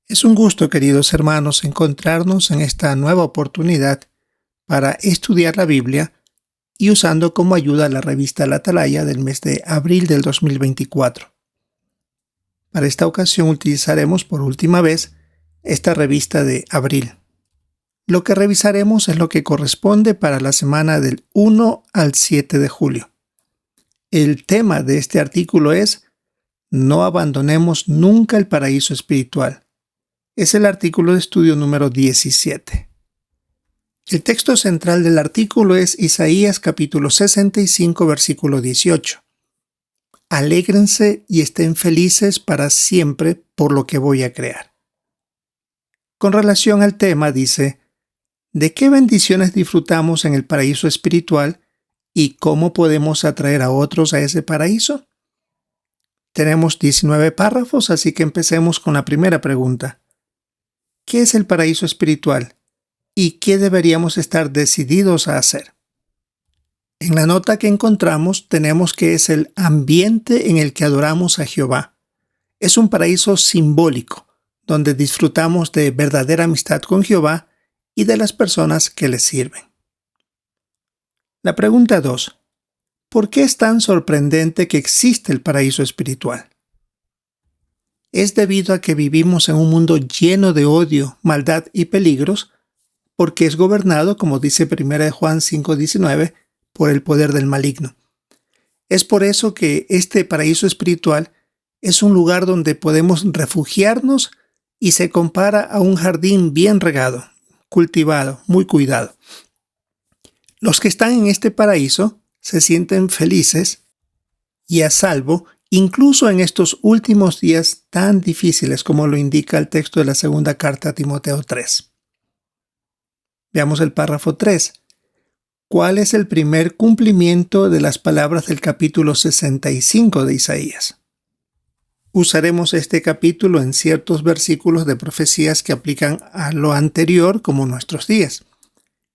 Es un gusto, queridos hermanos, encontrarnos en esta nueva oportunidad para estudiar la Biblia y usando como ayuda la revista La Atalaya del mes de abril del 2024. Para esta ocasión utilizaremos por última vez esta revista de abril. Lo que revisaremos es lo que corresponde para la semana del 1 al 7 de julio. El tema de este artículo es "No abandonemos nunca el paraíso espiritual". Es el artículo de estudio número 17. El texto central del artículo es Isaías capítulo 65, versículo 18. Alégrense y estén felices para siempre por lo que voy a crear. Con relación al tema dice, ¿de qué bendiciones disfrutamos en el paraíso espiritual y cómo podemos atraer a otros a ese paraíso? Tenemos 19 párrafos, así que empecemos con la primera pregunta. ¿Qué es el paraíso espiritual? ¿Y qué deberíamos estar decididos a hacer? En la nota que encontramos tenemos que es el ambiente en el que adoramos a Jehová. Es un paraíso simbólico, donde disfrutamos de verdadera amistad con Jehová y de las personas que le sirven. La pregunta 2. ¿Por qué es tan sorprendente que existe el paraíso espiritual? Es debido a que vivimos en un mundo lleno de odio, maldad y peligros, porque es gobernado, como dice 1 Juan 5:19, por el poder del maligno. Es por eso que este paraíso espiritual es un lugar donde podemos refugiarnos y se compara a un jardín bien regado, cultivado, muy cuidado. Los que están en este paraíso se sienten felices y a salvo incluso en estos últimos días tan difíciles como lo indica el texto de la segunda carta a Timoteo 3. Veamos el párrafo 3. ¿Cuál es el primer cumplimiento de las palabras del capítulo 65 de Isaías? Usaremos este capítulo en ciertos versículos de profecías que aplican a lo anterior como nuestros días.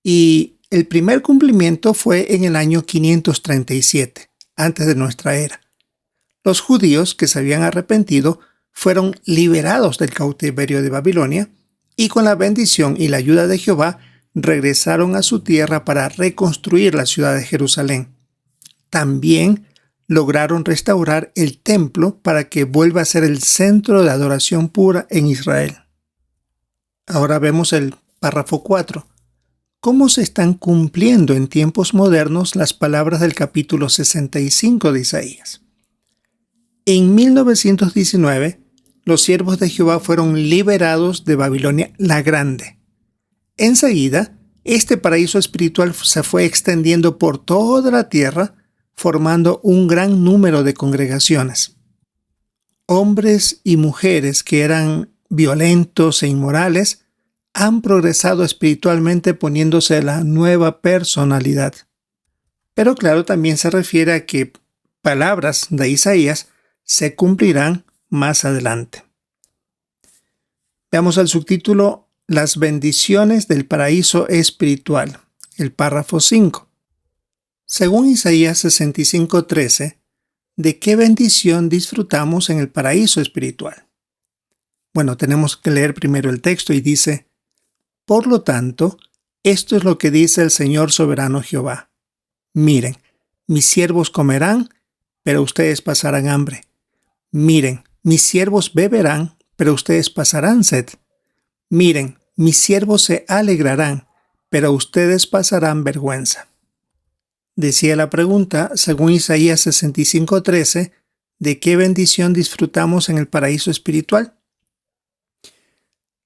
Y el primer cumplimiento fue en el año 537, antes de nuestra era. Los judíos que se habían arrepentido fueron liberados del cautiverio de Babilonia y con la bendición y la ayuda de Jehová regresaron a su tierra para reconstruir la ciudad de Jerusalén. También lograron restaurar el templo para que vuelva a ser el centro de adoración pura en Israel. Ahora vemos el párrafo 4. ¿Cómo se están cumpliendo en tiempos modernos las palabras del capítulo 65 de Isaías? En 1919, los siervos de Jehová fueron liberados de Babilonia la Grande. Enseguida, este paraíso espiritual se fue extendiendo por toda la tierra, formando un gran número de congregaciones. Hombres y mujeres que eran violentos e inmorales han progresado espiritualmente poniéndose la nueva personalidad. Pero claro, también se refiere a que palabras de Isaías se cumplirán más adelante. Veamos el subtítulo Las bendiciones del paraíso espiritual, el párrafo 5. Según Isaías 65:13, ¿de qué bendición disfrutamos en el paraíso espiritual? Bueno, tenemos que leer primero el texto y dice, por lo tanto, esto es lo que dice el Señor soberano Jehová. Miren, mis siervos comerán, pero ustedes pasarán hambre. Miren, mis siervos beberán, pero ustedes pasarán sed. Miren, mis siervos se alegrarán, pero ustedes pasarán vergüenza. Decía la pregunta, según Isaías 65:13, ¿de qué bendición disfrutamos en el paraíso espiritual?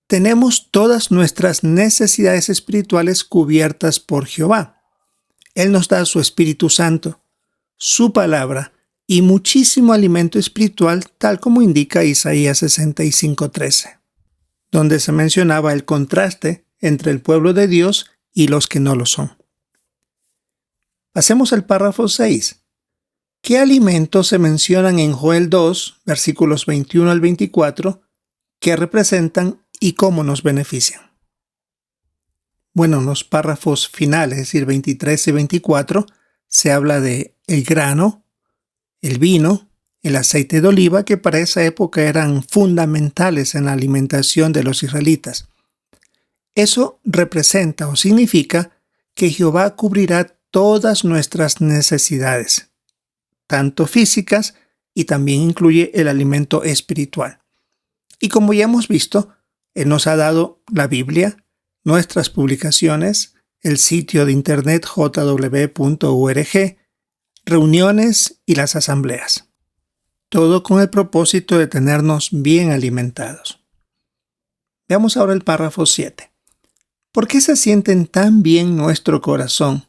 Tenemos todas nuestras necesidades espirituales cubiertas por Jehová. Él nos da su Espíritu Santo, su palabra y muchísimo alimento espiritual, tal como indica Isaías 65:13, donde se mencionaba el contraste entre el pueblo de Dios y los que no lo son. Pasemos al párrafo 6. ¿Qué alimentos se mencionan en Joel 2, versículos 21 al 24, que representan y cómo nos benefician? Bueno, en los párrafos finales, es decir, 23 y 24, se habla de el grano, el vino, el aceite de oliva, que para esa época eran fundamentales en la alimentación de los israelitas. Eso representa o significa que Jehová cubrirá todas nuestras necesidades, tanto físicas, y también incluye el alimento espiritual. Y como ya hemos visto, Él nos ha dado la Biblia, nuestras publicaciones, el sitio de internet jw.org, reuniones y las asambleas. Todo con el propósito de tenernos bien alimentados. Veamos ahora el párrafo 7. ¿Por qué se sienten tan bien nuestro corazón?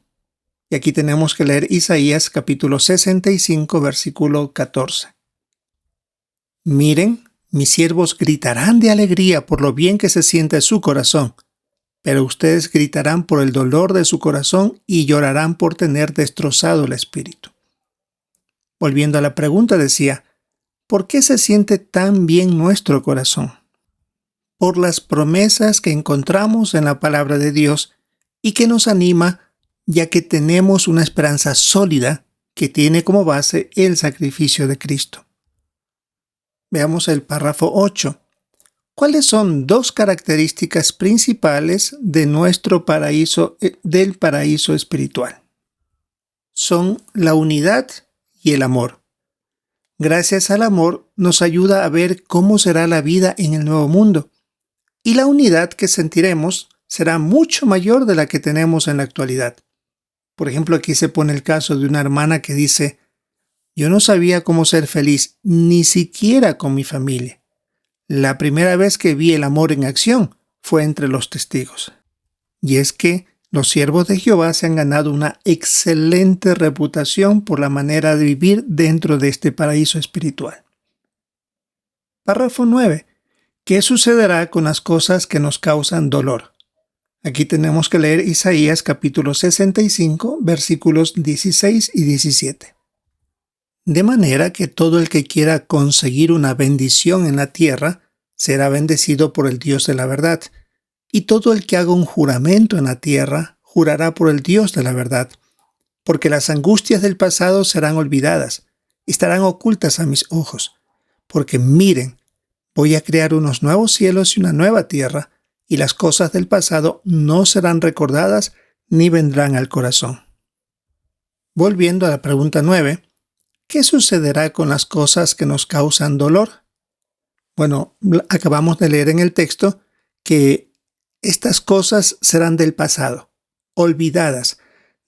Y aquí tenemos que leer Isaías capítulo 65, versículo 14. Miren, mis siervos gritarán de alegría por lo bien que se siente su corazón, pero ustedes gritarán por el dolor de su corazón y llorarán por tener destrozado el espíritu. Volviendo a la pregunta, decía, ¿por qué se siente tan bien nuestro corazón? Por las promesas que encontramos en la palabra de Dios y que nos anima, ya que tenemos una esperanza sólida que tiene como base el sacrificio de Cristo. Veamos el párrafo 8. ¿Cuáles son dos características principales de nuestro paraíso, del paraíso espiritual? Son la unidad y el amor. Gracias al amor nos ayuda a ver cómo será la vida en el nuevo mundo, y la unidad que sentiremos será mucho mayor de la que tenemos en la actualidad. Por ejemplo, aquí se pone el caso de una hermana que dice, yo no sabía cómo ser feliz, ni siquiera con mi familia. La primera vez que vi el amor en acción fue entre los testigos. Y es que los siervos de Jehová se han ganado una excelente reputación por la manera de vivir dentro de este paraíso espiritual. Párrafo 9. ¿Qué sucederá con las cosas que nos causan dolor? Aquí tenemos que leer Isaías capítulo 65, versículos 16 y 17. De manera que todo el que quiera conseguir una bendición en la tierra será bendecido por el Dios de la verdad, y todo el que haga un juramento en la tierra jurará por el Dios de la verdad, porque las angustias del pasado serán olvidadas, y estarán ocultas a mis ojos, porque miren, voy a crear unos nuevos cielos y una nueva tierra, y las cosas del pasado no serán recordadas ni vendrán al corazón. Volviendo a la pregunta 9, ¿qué sucederá con las cosas que nos causan dolor? Bueno, acabamos de leer en el texto que estas cosas serán del pasado, olvidadas,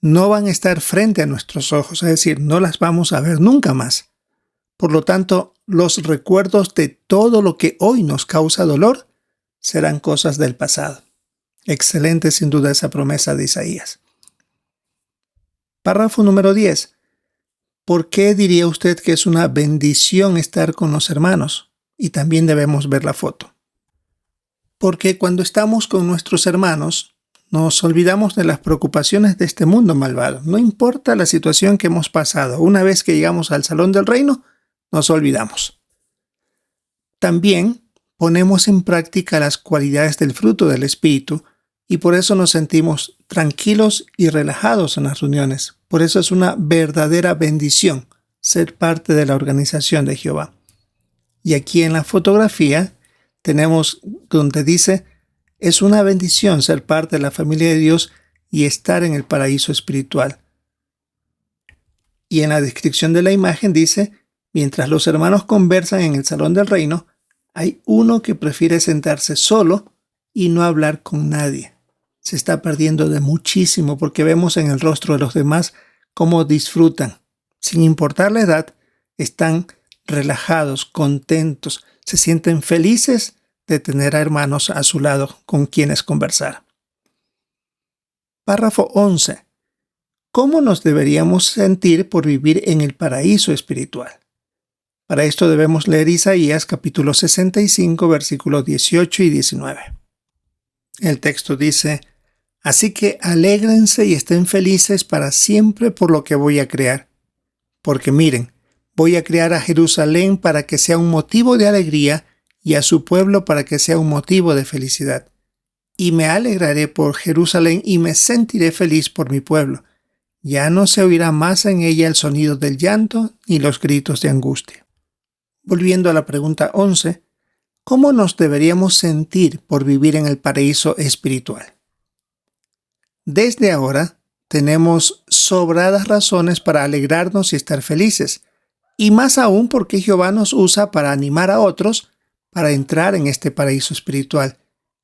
no van a estar frente a nuestros ojos, es decir, no las vamos a ver nunca más. Por lo tanto, los recuerdos de todo lo que hoy nos causa dolor serán cosas del pasado. Excelente sin duda esa promesa de Isaías. Párrafo número 10. ¿Por qué diría usted que es una bendición estar con los hermanos? Y también debemos ver la foto. Porque cuando estamos con nuestros hermanos, nos olvidamos de las preocupaciones de este mundo malvado. No importa la situación que hemos pasado, una vez que llegamos al salón del reino, nos olvidamos. También ponemos en práctica las cualidades del fruto del Espíritu y por eso nos sentimos tranquilos y relajados en las reuniones. Por eso es una verdadera bendición ser parte de la organización de Jehová. Y aquí en la fotografía tenemos donde dice, es una bendición ser parte de la familia de Dios y estar en el paraíso espiritual. Y en la descripción de la imagen dice, mientras los hermanos conversan en el salón del reino, hay uno que prefiere sentarse solo y no hablar con nadie. Se está perdiendo de muchísimo porque vemos en el rostro de los demás cómo disfrutan. Sin importar la edad, están relajados, contentos, se sienten felices de tener a hermanos a su lado con quienes conversar. Párrafo 11. ¿Cómo nos deberíamos sentir por vivir en el paraíso espiritual? Para esto debemos leer Isaías capítulo 65, versículos 18 y 19. El texto dice, así que alégrense y estén felices para siempre por lo que voy a crear. Porque miren, voy a crear a Jerusalén para que sea un motivo de alegría y a su pueblo para que sea un motivo de felicidad. Y me alegraré por Jerusalén y me sentiré feliz por mi pueblo. Ya no se oirá más en ella el sonido del llanto ni los gritos de angustia. Volviendo a la pregunta 11, ¿cómo nos deberíamos sentir por vivir en el paraíso espiritual? Desde ahora tenemos sobradas razones para alegrarnos y estar felices, y más aún porque Jehová nos usa para animar a otros para entrar en este paraíso espiritual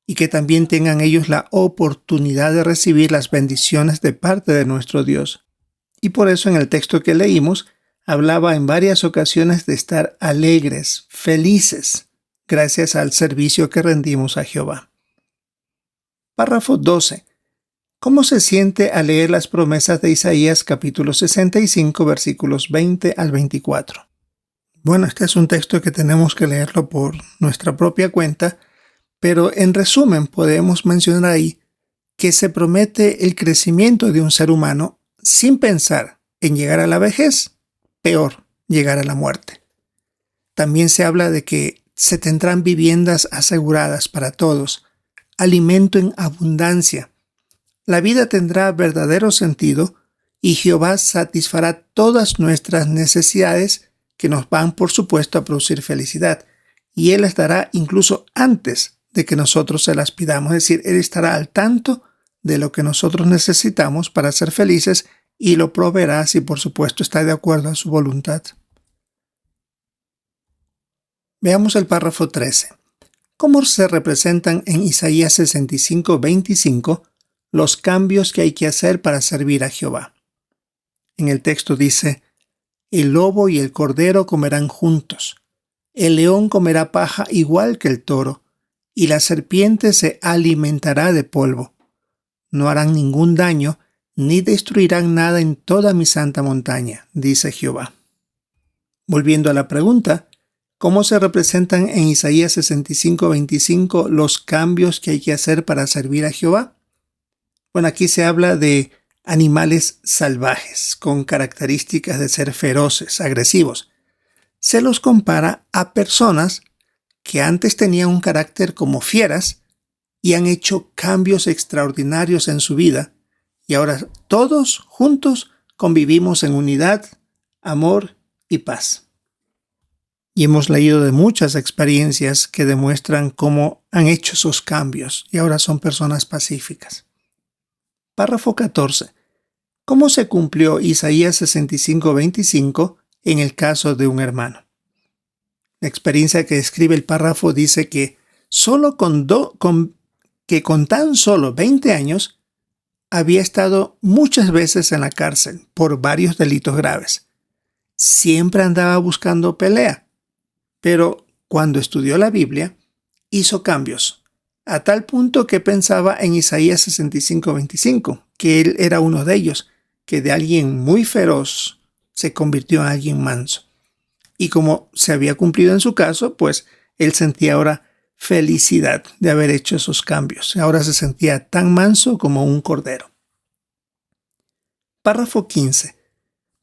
y que también tengan ellos la oportunidad de recibir las bendiciones de parte de nuestro Dios. Y por eso en el texto que leímos hablaba en varias ocasiones de estar alegres, felices, gracias al servicio que rendimos a Jehová. Párrafo 12. ¿Cómo se siente al leer las promesas de Isaías capítulo 65 versículos 20 al 24? Bueno, este es un texto que tenemos que leerlo por nuestra propia cuenta, pero en resumen podemos mencionar ahí que se promete el crecimiento de un ser humano sin pensar en llegar a la vejez, peor, llegar a la muerte. También se habla de que se tendrán viviendas aseguradas para todos, alimento en abundancia. La vida tendrá verdadero sentido y Jehová satisfará todas nuestras necesidades que nos van, por supuesto, a producir felicidad. Y Él las dará incluso antes de que nosotros se las pidamos. Es decir, Él estará al tanto de lo que nosotros necesitamos para ser felices y lo proveerá si, por supuesto, está de acuerdo a su voluntad. Veamos el párrafo 13. ¿Cómo se representan en Isaías 65, 25 los cambios que hay que hacer para servir a Jehová? En el texto dice: el lobo y el cordero comerán juntos, el león comerá paja igual que el toro, y la serpiente se alimentará de polvo. No harán ningún daño, ni destruirán nada en toda mi santa montaña, dice Jehová. Volviendo a la pregunta, ¿cómo se representan en Isaías 65, 25 los cambios que hay que hacer para servir a Jehová? Bueno, aquí se habla de animales salvajes, con características de ser feroces, agresivos. Se los compara a personas que antes tenían un carácter como fieras y han hecho cambios extraordinarios en su vida, y ahora todos juntos convivimos en unidad, amor y paz. Y hemos leído de muchas experiencias que demuestran cómo han hecho esos cambios y ahora son personas pacíficas. Párrafo 14. ¿Cómo se cumplió Isaías 65, 25 en el caso de un hermano? La experiencia que describe el párrafo dice que con tan solo 20 años había estado muchas veces en la cárcel por varios delitos graves. Siempre andaba buscando pelea, pero cuando estudió la Biblia hizo cambios, a tal punto que pensaba en Isaías 65, 25, que él era uno de ellos, que de alguien muy feroz se convirtió en alguien manso. Y como se había cumplido en su caso, pues él sentía ahora felicidad de haber hecho esos cambios. Ahora se sentía tan manso como un cordero. Párrafo 15.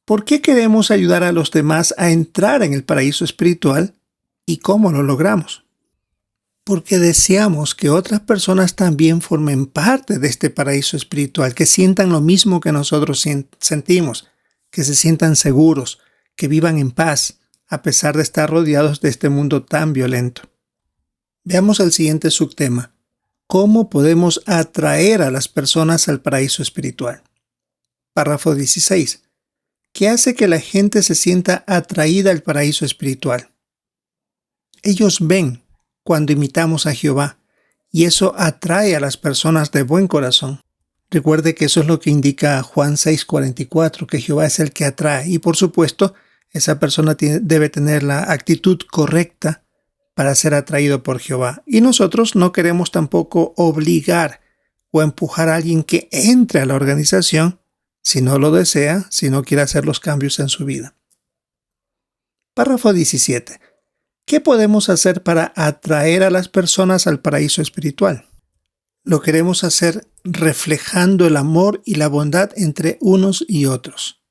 ¿Por qué queremos ayudar a los demás a entrar en el paraíso espiritual y cómo lo logramos? Porque deseamos que otras personas también formen parte de este paraíso espiritual, que sientan lo mismo que nosotros sentimos, que se sientan seguros, que vivan en paz, a pesar de estar rodeados de este mundo tan violento. Veamos el siguiente subtema. ¿Cómo podemos atraer a las personas al paraíso espiritual? Párrafo 16. ¿Qué hace que la gente se sienta atraída al paraíso espiritual? Ellos ven cuando imitamos a Jehová, y eso atrae a las personas de buen corazón. Recuerde que eso es lo que indica Juan 6:44, que Jehová es el que atrae, y por supuesto, esa persona debe tener la actitud correcta para ser atraído por Jehová. Y nosotros no queremos tampoco obligar o empujar a alguien que entre a la organización si no lo desea, si no quiere hacer los cambios en su vida. Párrafo 17. ¿Qué podemos hacer para atraer a las personas al paraíso espiritual? Lo queremos hacer reflejando el amor y la bondad entre unos y otros.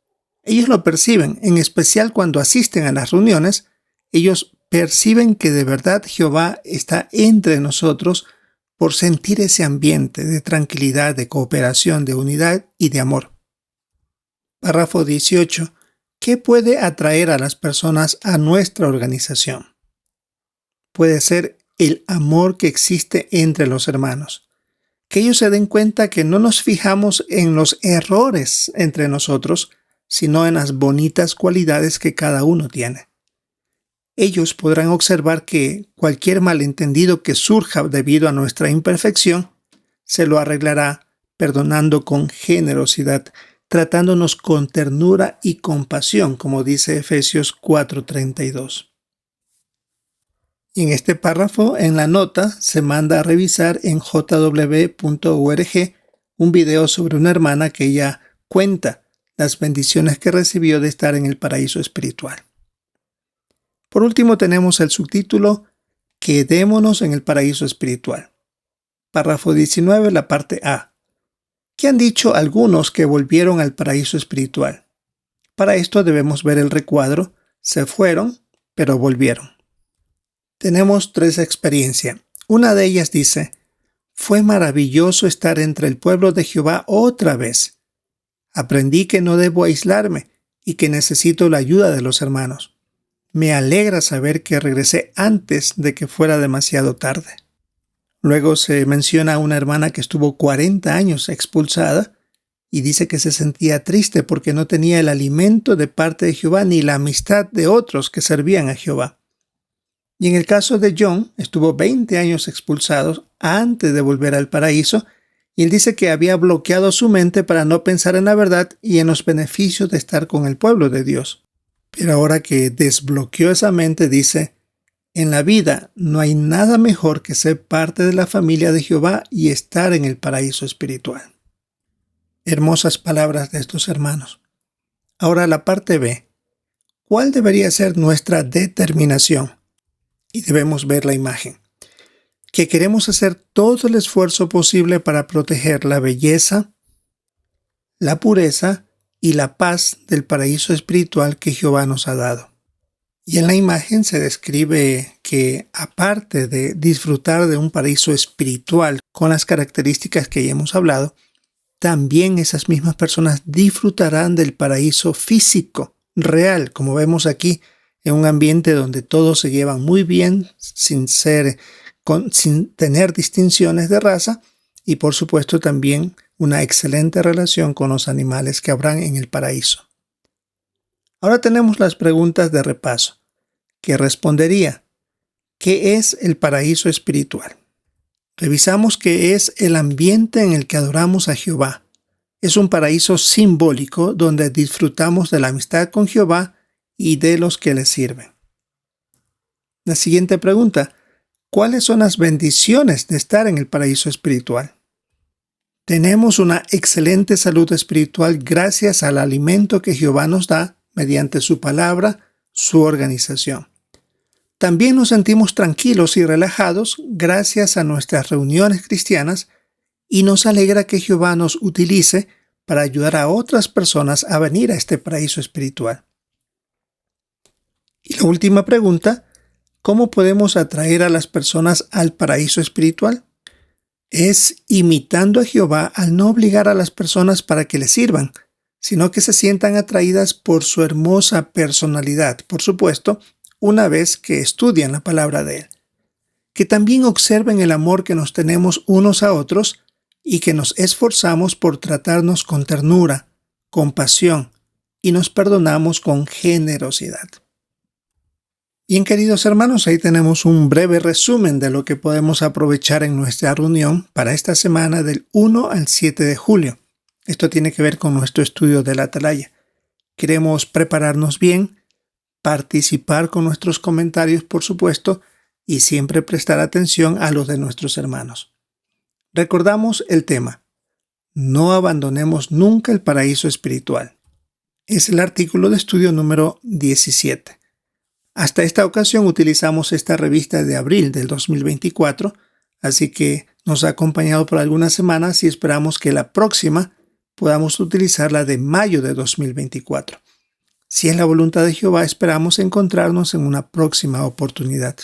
Ellos lo perciben, en especial cuando asisten a las reuniones. Ellos perciben que de verdad Jehová está entre nosotros por sentir ese ambiente de tranquilidad, de cooperación, de unidad y de amor. Párrafo 18. ¿Qué puede atraer a las personas a nuestra organización? Puede ser el amor que existe entre los hermanos. Que ellos se den cuenta que no nos fijamos en los errores entre nosotros, sino en las bonitas cualidades que cada uno tiene. Ellos podrán observar que cualquier malentendido que surja debido a nuestra imperfección se lo arreglará perdonando con generosidad, tratándonos con ternura y compasión, como dice Efesios 4:32. Y en este párrafo, en la nota, se manda a revisar en jw.org un video sobre una hermana que ella cuenta las bendiciones que recibió de estar en el paraíso espiritual. Por último, tenemos el subtítulo Quedémonos en el paraíso espiritual. Párrafo 19, la parte A. ¿Qué han dicho algunos que volvieron al paraíso espiritual? Para esto debemos ver el recuadro. Se fueron, pero volvieron. Tenemos 3 experiencias. Una de ellas dice: fue maravilloso estar entre el pueblo de Jehová otra vez. Aprendí que no debo aislarme y que necesito la ayuda de los hermanos. Me alegra saber que regresé antes de que fuera demasiado tarde. Luego se menciona a una hermana que estuvo 40 años expulsada y dice que se sentía triste porque no tenía el alimento de parte de Jehová ni la amistad de otros que servían a Jehová. Y en el caso de John, estuvo 20 años expulsado antes de volver al paraíso, y él dice que había bloqueado su mente para no pensar en la verdad y en los beneficios de estar con el pueblo de Dios. Pero ahora que desbloqueó esa mente, dice: en la vida no hay nada mejor que ser parte de la familia de Jehová y estar en el paraíso espiritual. Hermosas palabras de estos hermanos. Ahora la parte B. ¿Cuál debería ser nuestra determinación? Y debemos ver la imagen. Que queremos hacer todo el esfuerzo posible para proteger la belleza, la pureza y la paz del paraíso espiritual que Jehová nos ha dado. Y en la imagen se describe que, aparte de disfrutar de un paraíso espiritual con las características que ya hemos hablado, también esas mismas personas disfrutarán del paraíso físico, real, como vemos aquí, en un ambiente donde todos se llevan muy bien, sin tener distinciones de raza, y por supuesto también una excelente relación con los animales que habrán en el paraíso. Ahora tenemos las preguntas de repaso. ¿Qué respondería? ¿Qué es el paraíso espiritual? Revisamos que es el ambiente en el que adoramos a Jehová. Es un paraíso simbólico donde disfrutamos de la amistad con Jehová y de los que le sirven. La siguiente pregunta: ¿cuáles son las bendiciones de estar en el paraíso espiritual? Tenemos una excelente salud espiritual gracias al alimento que Jehová nos da mediante su palabra, su organización. También nos sentimos tranquilos y relajados gracias a nuestras reuniones cristianas y nos alegra que Jehová nos utilice para ayudar a otras personas a venir a este paraíso espiritual. Y la última pregunta: ¿cómo podemos atraer a las personas al paraíso espiritual? Es imitando a Jehová al no obligar a las personas para que le sirvan, sino que se sientan atraídas por su hermosa personalidad, por supuesto, una vez que estudian la palabra de Él. Que también observen el amor que nos tenemos unos a otros y que nos esforzamos por tratarnos con ternura, compasión y nos perdonamos con generosidad. Bien, queridos hermanos, ahí tenemos un breve resumen de lo que podemos aprovechar en nuestra reunión para esta semana del 1 al 7 de julio. Esto tiene que ver con nuestro estudio de la Atalaya. Queremos prepararnos bien, participar con nuestros comentarios, por supuesto, y siempre prestar atención a los de nuestros hermanos. Recordamos el tema: no abandonemos nunca el paraíso espiritual. Es el artículo de estudio número 17. Hasta esta ocasión utilizamos esta revista de abril del 2024, así que nos ha acompañado por algunas semanas y esperamos que la próxima podamos utilizar la de mayo de 2024. Si es la voluntad de Jehová, esperamos encontrarnos en una próxima oportunidad.